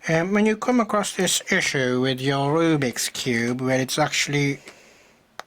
When you come across this issue with your Rubik's Cube where it's actually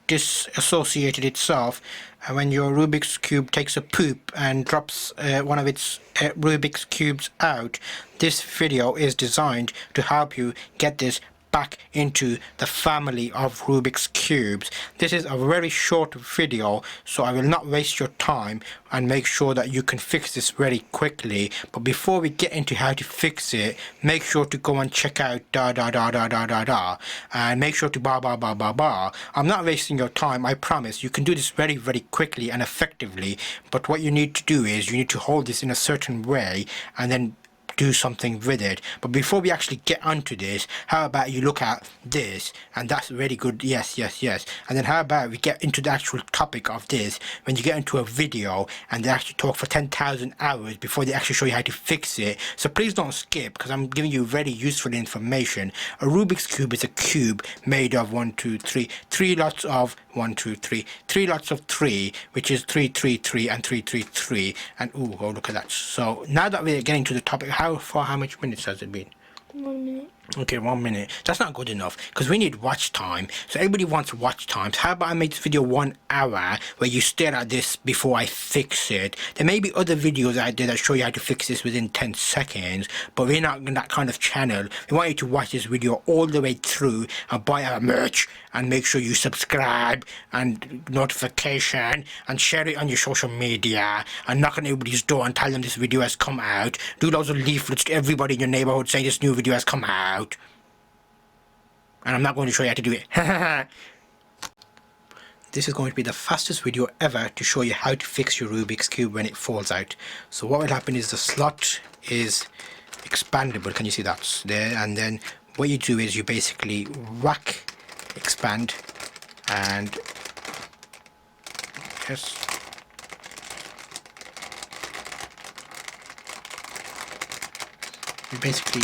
disassociated itself, and when your Rubik's Cube takes a poop and drops one of its Rubik's Cubes out, this video is designed to help you get this back into the family of Rubik's Cubes. This is a very short video, so I will not waste your time and make sure that you can fix this very quickly. But before we get into how to fix it, make sure to go and check out and make sure to I'm not wasting your time, I promise. You can do this very, very quickly and effectively, but what you need to do is you need to hold this in a certain way and then do something with it. But before we actually get onto this, how about you look at this? And that's very good. Yes. And then how about we get into the actual topic of this when you get into a video and they actually talk for 10,000 hours before they actually show you how to fix it. So please don't skip, because I'm giving you very useful information. A Rubik's Cube is a cube made of three lots of 3 lots of 3, which is 3 and 3 and oh, look at that. So now that we're getting to the topic, how much minutes has it been? 1 minute. Okay, 1 minute. That's not good enough, because we need watch time. So everybody wants watch times. How about I make this video 1 hour where you stare at this before I fix it? There may be other videos out there that show you how to fix this within 10 seconds, but we're not that kind of channel. We want you to watch this video all the way through and buy our merch and make sure you subscribe and notification and share it on your social media and knock on everybody's door and tell them this video has come out. Do loads of leaflets to everybody in your neighborhood saying this new video has come out. And I'm not going to show you how to do it. This is going to be the fastest video ever to show you how to fix your Rubik's Cube when it falls out. So what will happen is the slot is expandable. Can you see that there? And then what you do is you basically whack, expand, and just you basically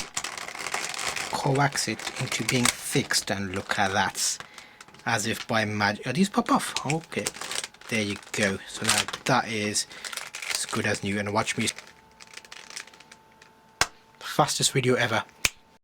coax it into being fixed, and look at that, as if by magic. Oh, these pop off. Okay, there you go. So now that is as good as new, and watch me. Fastest video ever.